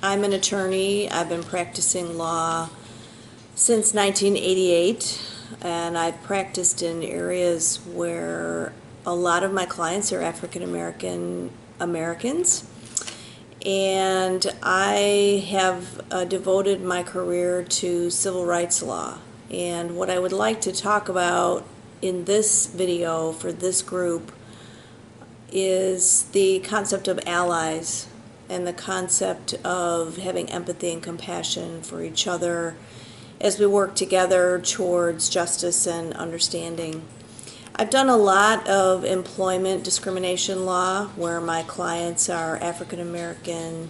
I'm an attorney. I've been practicing law since 1988, and I've practiced in areas where a lot of my clients are African Americans, and I have devoted my career to civil rights law. And what I would like to talk about in this video for this group is the concept of allies and the concept of having empathy and compassion for each other as we work together towards justice and understanding. I've done a lot of employment discrimination law where my clients are African American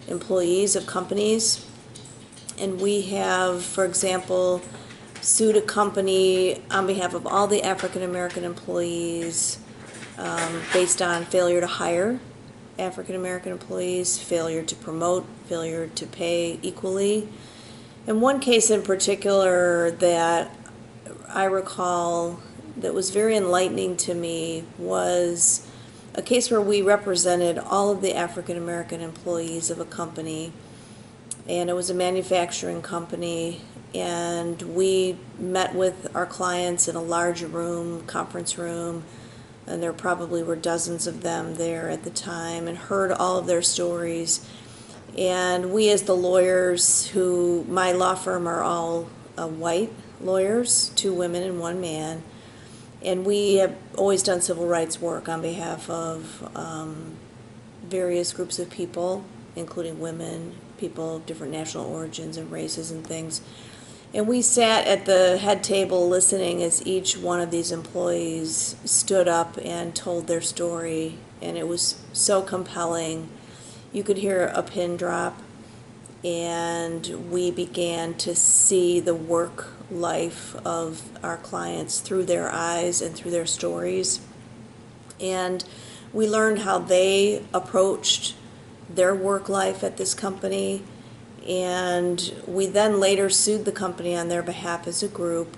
employees of companies, and we have, for example, sued a company on behalf of all the African American employees based on failure to hire African American employees, failure to promote, failure to pay equally. And one case in particular that I recall that was very enlightening to me was a case where we represented all of the African American employees of a company, and it was a manufacturing company, and we met with our clients in a large room, conference room, and there probably were dozens of them there at the time, and heard all of their stories. And we, as the lawyers, who, my law firm are all white lawyers, 2 women and 1 man, and we have always done civil rights work on behalf of various groups of people, including women, people of different national origins and races and things. And we sat at the head table listening as each one of these employees stood up and told their story, and it was so compelling. You could hear a pin drop, and we began to see the work life of our clients through their eyes and through their stories. And we learned how they approached their work life at this company, and we then later sued the company on their behalf as a group,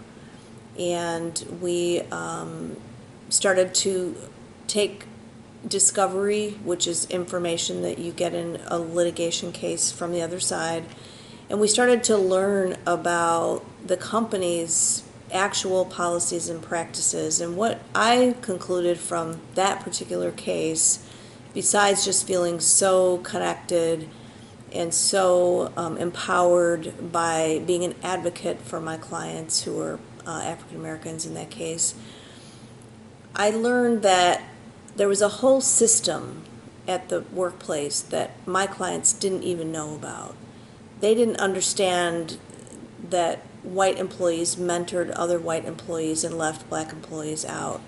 and we started to take discovery, which is information that you get in a litigation case from the other side, and we started to learn about the company's actual policies and practices. And what I concluded from that particular case, besides just feeling so connected and so empowered by being an advocate for my clients who are African Americans in that case, I learned that there was a whole system at the workplace that my clients didn't even know about. They didn't understand that white employees mentored other white employees and left black employees out.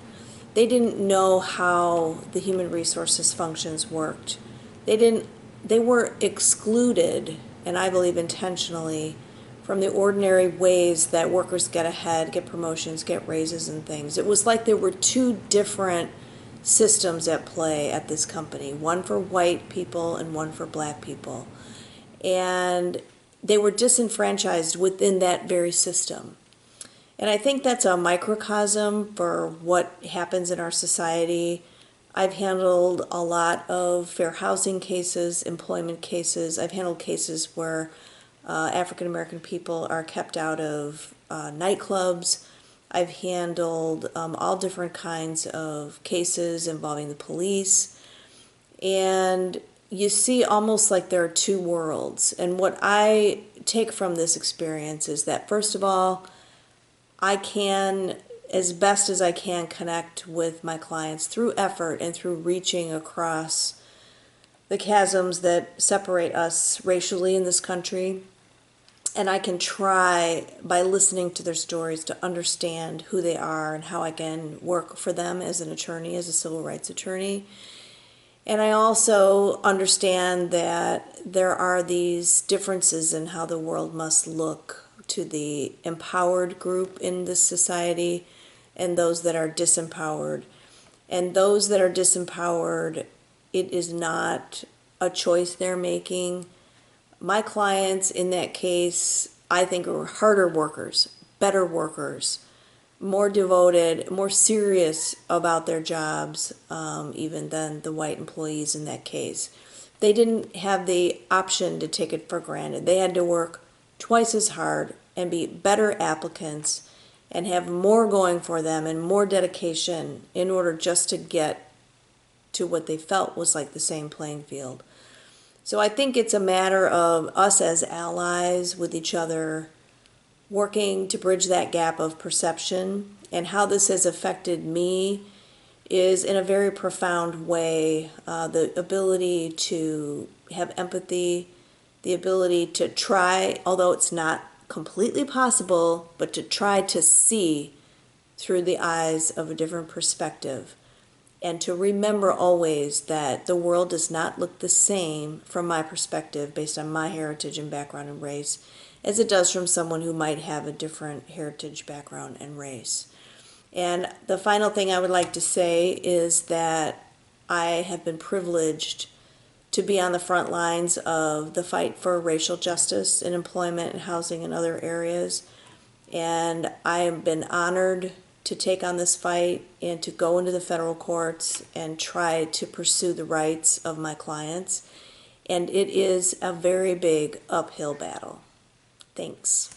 They didn't know how the human resources functions worked. They were excluded, and I believe intentionally, from the ordinary ways that workers get ahead, get promotions, get raises and things. It was like there were 2 different systems at play at this company, one for white people and one for black people. And they were disenfranchised within that very system. And I think that's a microcosm for what happens in our society. I've handled a lot of fair housing cases, employment cases. I've handled cases where African American people are kept out of nightclubs. I've handled all different kinds of cases involving the police. And you see almost like there are 2 worlds. And what I take from this experience is that, first of all, I can, as best as I can, connect with my clients through effort and through reaching across the chasms that separate us racially in this country. And I can try, by listening to their stories, to understand who they are and how I can work for them as an attorney, as a civil rights attorney. And I also understand that there are these differences in how the world must look to the empowered group in this society and those that are disempowered. And those that are disempowered, it is not a choice they're making. My clients in that case, I think, are harder workers, better workers, more devoted, more serious about their jobs even than the white employees in that case. they didn't have the option to take it for granted. They had to work twice as hard and be better applicants and have more going for them and more dedication in order just to get to what they felt was like the same playing field. So I think it's a matter of us as allies with each other working to bridge that gap of perception, and how this has affected me is in a very profound way. The ability to have empathy, the ability to try, although it's not completely possible, but to try to see through the eyes of a different perspective. And to remember always that the world does not look the same from my perspective based on my heritage and background and race as it does from someone who might have a different heritage, background, and race. And the final thing I would like to say is that I have been privileged to be on the front lines of the fight for racial justice in employment and housing and other areas. And I have been honored to take on this fight and to go into the federal courts and try to pursue the rights of my clients. And it is a very big uphill battle. Thanks.